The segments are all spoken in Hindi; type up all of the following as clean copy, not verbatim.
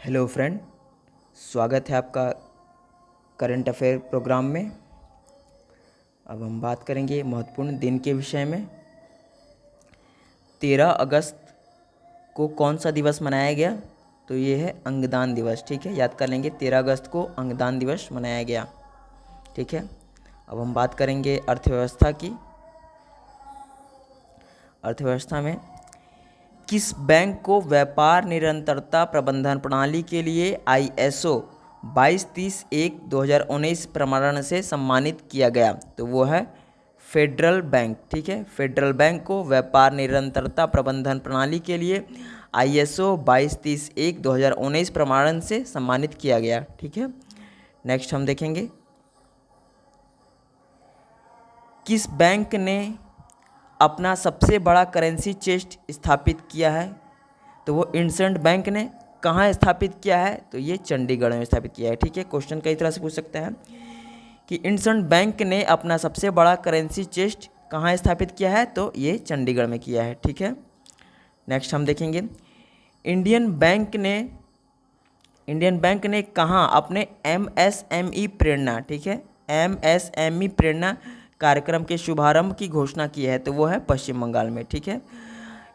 हेलो फ्रेंड, स्वागत है आपका करंट अफेयर प्रोग्राम में। अब हम बात करेंगे महत्वपूर्ण दिन के विषय में। 13 अगस्त को कौन सा दिवस मनाया गया? तो ये है अंगदान दिवस। ठीक है, याद कर लेंगे, 13 अगस्त को अंगदान दिवस मनाया गया। ठीक है, अब हम बात करेंगे अर्थव्यवस्था की। अर्थव्यवस्था में किस बैंक को व्यापार निरंतरता प्रबंधन प्रणाली के लिए ISO 2231/2019 प्रमाणन से सम्मानित किया गया? तो वो है फेडरल बैंक। ठीक है, फेडरल बैंक को व्यापार निरंतरता प्रबंधन प्रणाली के लिए ISO 2231/2019 प्रमाणन से सम्मानित किया गया। ठीक है, नेक्स्ट हम देखेंगे किस बैंक ने अपना सबसे बड़ा करेंसी चेस्ट स्थापित किया है? तो वो इंडसइंड बैंक ने कहाँ स्थापित किया है? तो ये चंडीगढ़ में स्थापित किया है। ठीक है, क्वेश्चन कई तरह से पूछ सकता है कि इंडसइंड बैंक ने अपना सबसे बड़ा करेंसी चेस्ट कहाँ स्थापित किया है? तो ये चंडीगढ़ में किया है। ठीक है, नेक्स्ट हम देखेंगे इंडियन बैंक ने कहाँ अपने MSME प्रेरणा, ठीक है, MSME प्रेरणा कार्यक्रम के शुभारंभ की घोषणा की है? तो वो है पश्चिम बंगाल में। ठीक है,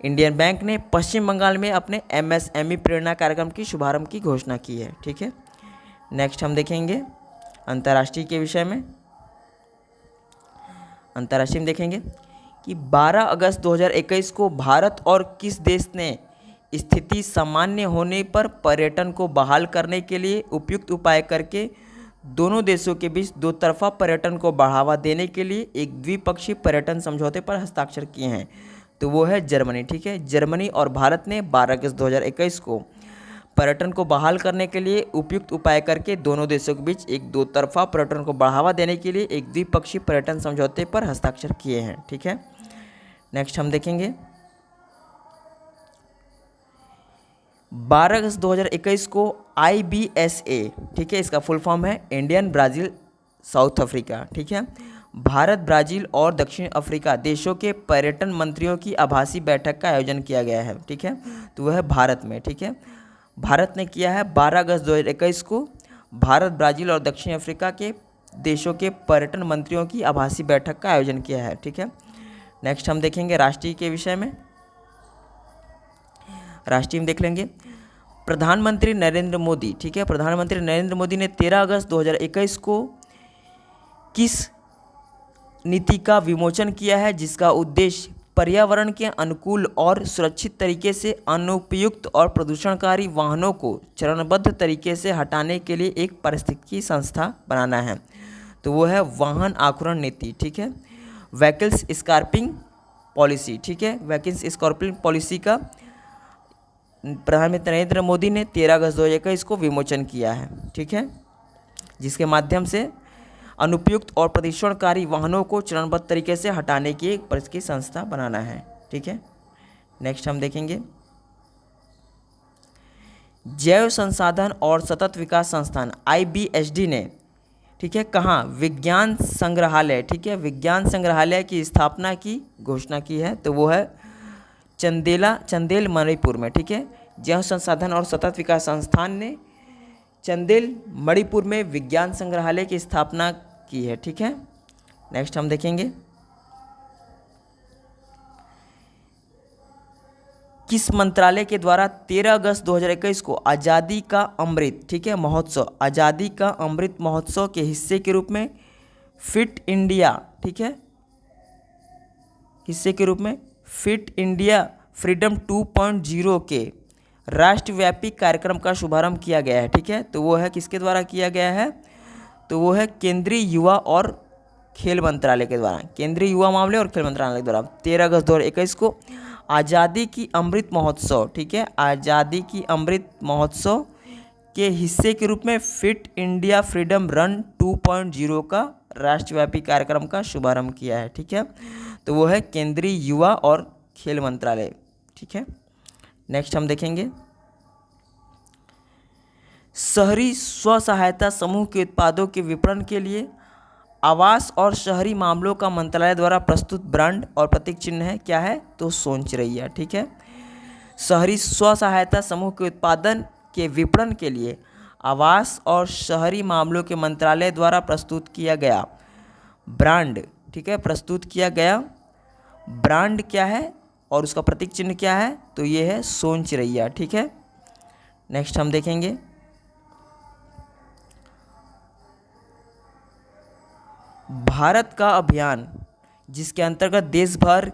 इंडियन बैंक ने पश्चिम बंगाल में अपने MSME प्रेरणा कार्यक्रम की शुभारंभ की घोषणा की है। ठीक है, नेक्स्ट हम देखेंगे अंतर्राष्ट्रीय के विषय में। अंतर्राष्ट्रीय में देखेंगे कि 12 अगस्त 2021 को भारत और किस देश ने स्थिति सामान्य होने पर पर्यटन को बहाल करने के लिए उपयुक्त उपाय करके दोनों देशों के बीच दो तरफा पर्यटन को बढ़ावा देने के लिए एक द्विपक्षीय पर्यटन समझौते पर हस्ताक्षर किए हैं? तो वो है जर्मनी। ठीक है, जर्मनी और भारत ने 12 अगस्त 2021 को पर्यटन को बहाल करने के लिए उपयुक्त उपाय करके दोनों देशों के बीच एक दो तरफा पर्यटन को बढ़ावा देने के लिए एक द्विपक्षीय पर्यटन समझौते पर हस्ताक्षर किए हैं। ठीक है, नेक्स्ट हम देखेंगे 12 अगस्त 2021 को IBSA, ठीक है, इसका फुल फॉर्म है इंडियन ब्राज़ील साउथ अफ्रीका। ठीक है, भारत, ब्राज़ील और दक्षिण अफ्रीका देशों के पर्यटन मंत्रियों की आभासी बैठक का आयोजन किया गया है। ठीक है, तो वह है भारत में। ठीक है, भारत ने किया है 12 अगस्त 2021 को भारत, ब्राज़ील और दक्षिण अफ्रीका के देशों के पर्यटन मंत्रियों की आभासी बैठक का आयोजन किया है। ठीक है, नेक्स्ट हम देखेंगे राष्ट्रीय के विषय में। राष्ट्रीय में देख लेंगे प्रधानमंत्री नरेंद्र मोदी। ठीक है, प्रधानमंत्री नरेंद्र मोदी ने 13 अगस्त 2021 को किस नीति का विमोचन किया है जिसका उद्देश्य पर्यावरण के अनुकूल और सुरक्षित तरीके से अनुपयुक्त और प्रदूषणकारी वाहनों को चरणबद्ध तरीके से हटाने के लिए एक पारिस्थितिकी संस्था बनाना है? तो वो है वाहन आकुरण नीति। ठीक है, व्हीकल्स स्क्रैपिंग पॉलिसी। ठीक है, व्हीकल्स स्क्रैपिंग पॉलिसी का प्रधानमंत्री नरेंद्र मोदी ने 13 अगस्त 2021 को विमोचन किया है। ठीक है, जिसके माध्यम से अनुपयुक्त और प्रदूषणकारी वाहनों को चरणबद्ध तरीके से हटाने की एक पारिस्थितिकी संस्था बनाना है। ठीक है, नेक्स्ट हम देखेंगे जैव संसाधन और सतत विकास संस्थान IBSD ने, ठीक है, कहाँ विज्ञान संग्रहालय, ठीक है, विज्ञान संग्रहालय की स्थापना की घोषणा की है? तो वो है चंदेल मणिपुर में। ठीक है, जैव संसाधन और सतत विकास संस्थान ने चंदेल मणिपुर में विज्ञान संग्रहालय की स्थापना की है। ठीक है, नेक्स्ट हम देखेंगे किस मंत्रालय के द्वारा 13 अगस्त 2021 को आज़ादी का अमृत, ठीक है, महोत्सव, आज़ादी का अमृत महोत्सव के हिस्से के रूप में फिट इंडिया, ठीक है, हिस्से के रूप में फिट इंडिया फ्रीडम 2.0 के राष्ट्रव्यापी कार्यक्रम का शुभारंभ किया गया है? ठीक है, तो वो है किसके द्वारा किया गया है? तो वो है केंद्रीय युवा और खेल मंत्रालय के द्वारा, केंद्रीय युवा मामले और खेल मंत्रालय के द्वारा 13 अगस्त 2021 को आज़ादी की अमृत महोत्सव, ठीक है, आज़ादी की अमृत महोत्सव के हिस्से के रूप में फिट इंडिया फ्रीडम रन 2.0 का राष्ट्रव्यापी कार्यक्रम का शुभारंभ किया है। ठीक है, तो वो है केंद्रीय युवा और खेल मंत्रालय। ठीक है, नेक्स्ट हम देखेंगे शहरी स्व सहायता समूह के उत्पादों के विपणन के लिए आवास और शहरी मामलों का मंत्रालय द्वारा प्रस्तुत ब्रांड और प्रतीक चिन्ह है, क्या है? तो सोनचिरैया। ठीक है, शहरी स्व सहायता समूह के उत्पादन के विपणन के लिए आवास और शहरी मामलों के मंत्रालय द्वारा प्रस्तुत किया गया ब्रांड, ठीक है, प्रस्तुत किया गया ब्रांड क्या है और उसका प्रतीक चिन्ह क्या है, तो ये है सोन चिरैया, ठीक है। नेक्स्ट हम देखेंगे भारत का अभियान, जिसके अंतर्गत देश भर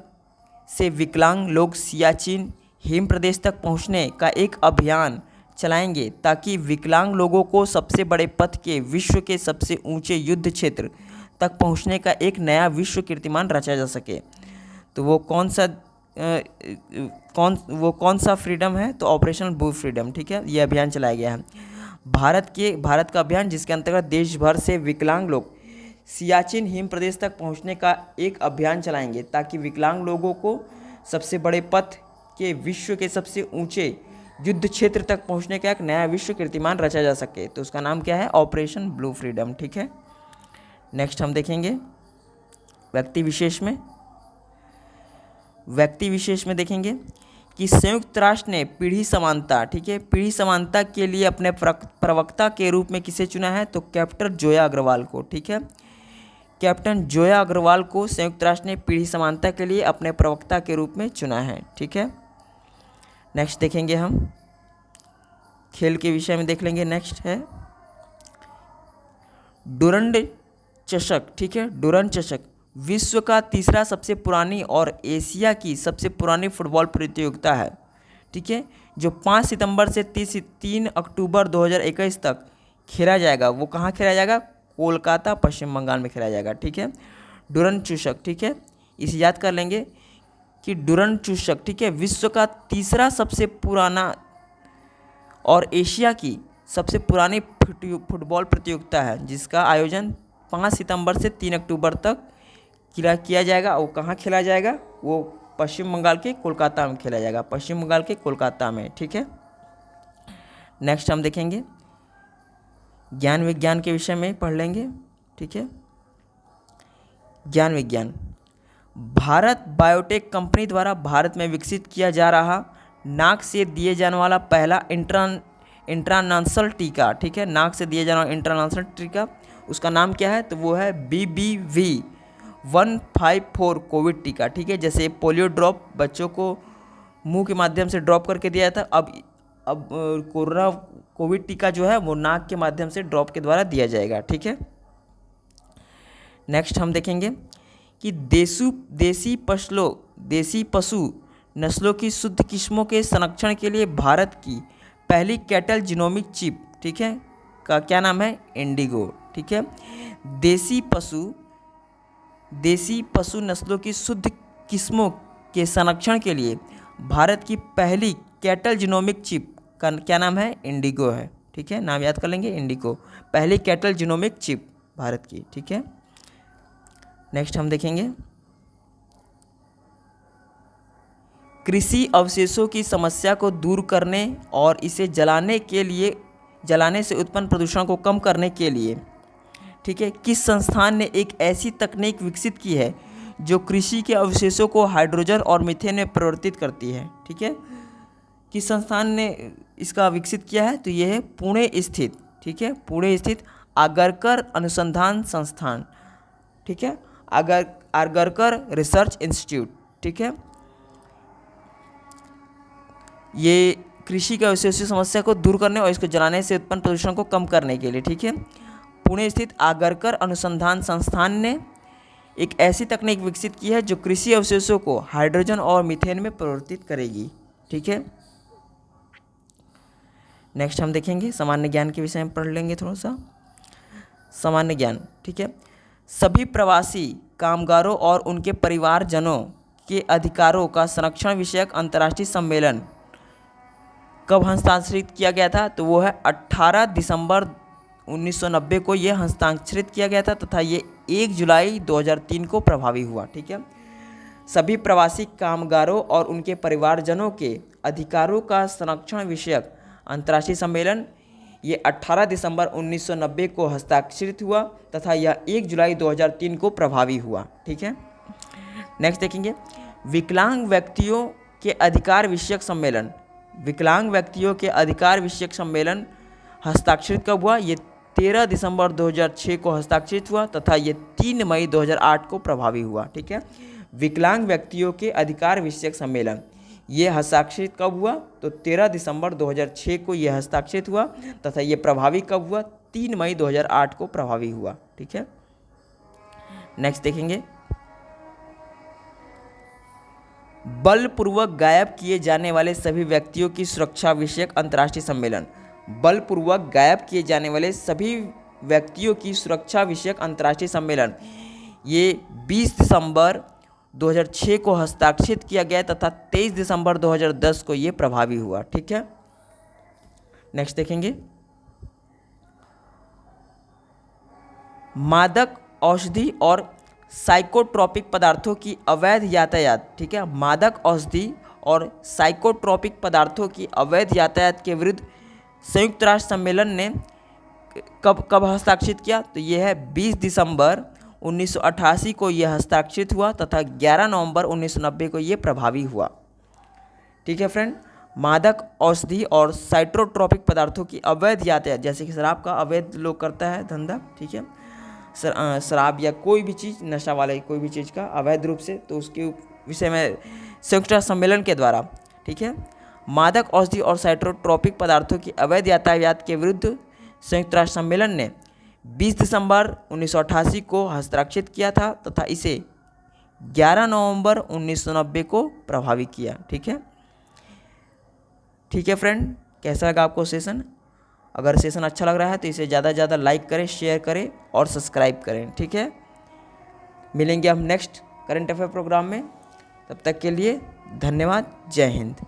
से विकलांग लोग सियाचिन हिम प्रदेश तक पहुंचने का एक अभियान चलाएंगे ताकि विकलांग लोगों को सबसे बड़े पथ के विश्व के सबसे ऊंचे युद्ध क्षेत्र तक पहुंचने का एक नया विश्व कीर्तिमान रचा जा सके। तो वो कौन सा फ्रीडम है, तो ऑपरेशन ब्लू फ्रीडम, ठीक है, ये अभियान चलाया गया है। भारत का अभियान जिसके अंतर्गत देश भर से विकलांग लोग सियाचिन हिम प्रदेश तक पहुंचने का एक अभियान चलाएंगे ताकि विकलांग लोगों को सबसे बड़े पथ के विश्व के सबसे ऊंचे युद्ध क्षेत्र तक पहुंचने का एक नया विश्व कीर्तिमान रचा जा सके। तो उसका नाम क्या है, ऑपरेशन ब्लू फ्रीडम, ठीक है। नेक्स्ट हम देखेंगे व्यक्ति विशेष में देखेंगे कि संयुक्त राष्ट्र ने पीढ़ी समानता, ठीक है, पीढ़ी समानता के लिए अपने प्रवक्ता के रूप में किसे चुना है, तो कैप्टन जोया अग्रवाल को, ठीक है। कैप्टन जोया अग्रवाल को संयुक्त राष्ट्र ने पीढ़ी समानता के लिए अपने प्रवक्ता के रूप में चुना है, ठीक है। नेक्स्ट देखेंगे हम खेल के विषय में देख लेंगे। नेक्स्ट है डुरंड चषक, ठीक है। डुरंड चषक विश्व का तीसरा सबसे पुरानी और एशिया की सबसे पुरानी फुटबॉल प्रतियोगिता है, ठीक है, जो 5 सितंबर से 3 अक्टूबर 2021 तक खेला जाएगा। वो कहाँ खेला जाएगा, कोलकाता पश्चिम बंगाल में खेला जाएगा, ठीक है। डुरंड चषक, ठीक है, इसे याद कर लेंगे कि डुरंड चषक, ठीक है, विश्व का तीसरा सबसे पुराना और एशिया की सबसे पुरानी फुटबॉल प्रतियोगिता है जिसका आयोजन 5 सितंबर से 3 अक्टूबर तक किया जाएगा। वो कहाँ खेला जाएगा, वो पश्चिम बंगाल के कोलकाता में खेला जाएगा, पश्चिम बंगाल के कोलकाता में, ठीक है। नेक्स्ट हम देखेंगे ज्ञान विज्ञान के विषय में पढ़ लेंगे, ठीक है। ज्ञान विज्ञान भारत बायोटेक कंपनी द्वारा भारत में विकसित किया जा रहा नाक से दिए जाने वाला पहला इंट्रानासल टीका, ठीक है, नाक से दिए जाने वाला इंट्रानासल टीका, उसका नाम क्या है, तो वो है BBV154 कोविड टीका, ठीक है। जैसे पोलियो ड्रॉप बच्चों को मुंह के माध्यम से ड्रॉप करके दिया था, अब कोविड टीका जो है वो नाक के माध्यम से ड्रॉप के द्वारा दिया जाएगा, ठीक है। नेक्स्ट हम देखेंगे कि देसी पशु नस्लों की शुद्ध किस्मों के संरक्षण के लिए भारत की पहली कैटल जीनोमिक चिप, ठीक है, का क्या नाम है, इंडिगो, ठीक है। देसी पशु नस्लों की शुद्ध किस्मों के संरक्षण के लिए भारत की पहली कैटल जीनोमिक चिप का क्या नाम है, इंडिगो है, ठीक है, नाम याद कर लेंगे, इंडिगो, पहली कैटल जीनोमिक चिप भारत की, ठीक है। नेक्स्ट हम देखेंगे कृषि अवशेषों की समस्या को दूर करने और इसे जलाने से उत्पन्न प्रदूषण को कम करने के लिए, ठीक है, किस संस्थान ने एक ऐसी तकनीक विकसित की है जो कृषि के अवशेषों को हाइड्रोजन और मीथेन में परिवर्तित करती है, ठीक है। किस संस्थान ने इसका विकसित किया है, तो ये है पुणे स्थित, ठीक है, पुणे स्थित आगरकर अनुसंधान संस्थान, ठीक है, आगरकर रिसर्च इंस्टीट्यूट, ठीक है। ये कृषि के अवशेषों समस्या को दूर करने और इसको जलाने से उत्पन्न प्रदूषण को कम करने के लिए, ठीक है, पुणे स्थित आगरकर अनुसंधान संस्थान ने एक ऐसी तकनीक विकसित की है जो कृषि अवशेषों को हाइड्रोजन और मीथेन में परिवर्तित करेगी, ठीक है। नेक्स्ट हम देखेंगे सामान्य ज्ञान के विषय में पढ़ लेंगे थोड़ा सा सामान्य ज्ञान, ठीक है। सभी प्रवासी कामगारों और उनके परिवारजनों के अधिकारों का संरक्षण विषयक अंतर्राष्ट्रीय सम्मेलन कब हस्ताक्षरित किया गया था, तो वो है 18 दिसंबर 1990 को ये हस्ताक्षरित किया गया था तथा ये 1 जुलाई 2003 को प्रभावी हुआ, ठीक है। सभी प्रवासी कामगारों और उनके परिवारजनों के अधिकारों का संरक्षण विषयक अंतर्राष्ट्रीय सम्मेलन ये 18 दिसंबर 1990 को हस्ताक्षरित हुआ तथा यह 1 जुलाई 2003 को प्रभावी हुआ, ठीक है। नेक्स्ट देखेंगे विकलांग व्यक्तियों के अधिकार विषयक सम्मेलन विकलांग व्यक्तियों के अधिकार विषयक सम्मेलन हस्ताक्षरित कब हुआ? ये 13 दिसंबर 2006 को हस्ताक्षरित हुआ तथा ये 3 मई 2008 को प्रभावी हुआ। ठीक है, विकलांग व्यक्तियों के अधिकार विषयक सम्मेलन ये हस्ताक्षरित कब हुआ? तो 13 दिसंबर 2006 को ये हस्ताक्षरित हुआ तथा ये प्रभावी कब हुआ? 3 मई 2008 को प्रभावी हुआ। ठीक है, नेक्स्ट देखेंगे, बलपूर्वक गायब किए जाने वाले सभी व्यक्तियों की सुरक्षा विषयक अंतर्राष्ट्रीय सम्मेलन। बलपूर्वक गायब किए जाने वाले सभी व्यक्तियों की सुरक्षा विषयक अंतर्राष्ट्रीय सम्मेलन ये 20 दिसंबर 2006 को हस्ताक्षरित किया गया तथा 23 दिसंबर 2010 को ये प्रभावी हुआ। ठीक है, नेक्स्ट देखेंगे, मादक औषधि और साइकोट्रोपिक पदार्थों की अवैध यातायात। ठीक है, मादक औषधि और साइकोट्रोपिक पदार्थों की अवैध यातायात के विरुद्ध संयुक्त राष्ट्र सम्मेलन ने कब हस्ताक्षरित किया? तो यह है 20 दिसंबर 1988 को यह हस्ताक्षरित हुआ तथा 11 नवंबर 1990 को यह प्रभावी हुआ। ठीक है फ्रेंड, मादक औषधि और साइकोट्रोपिक पदार्थों की अवैध यातायात, जैसे कि शराब का अवैध लोग करता है धंधा। ठीक है, शराब या कोई भी चीज़ नशा वाले कोई भी चीज़ का अवैध रूप से, तो उसके विषय में संयुक्त राष्ट्र सम्मेलन के द्वारा, ठीक है, मादक औषधि और साइकोट्रोपिक पदार्थों की अवैध यातायात के विरुद्ध संयुक्त राष्ट्र सम्मेलन ने 20 दिसंबर 1988 को हस्ताक्षरित किया था तथा इसे 11 नवंबर 1990 को प्रभावी किया। ठीक है, ठीक है फ्रेंड, कैसा लगा आपको सेशन? अगर सेशन अच्छा लग रहा है तो इसे ज़्यादा से ज़्यादा लाइक करें, शेयर करें और सब्सक्राइब करें। ठीक है, मिलेंगे हम नेक्स्ट करंट अफेयर प्रोग्राम में, तब तक के लिए धन्यवाद, जय हिंद।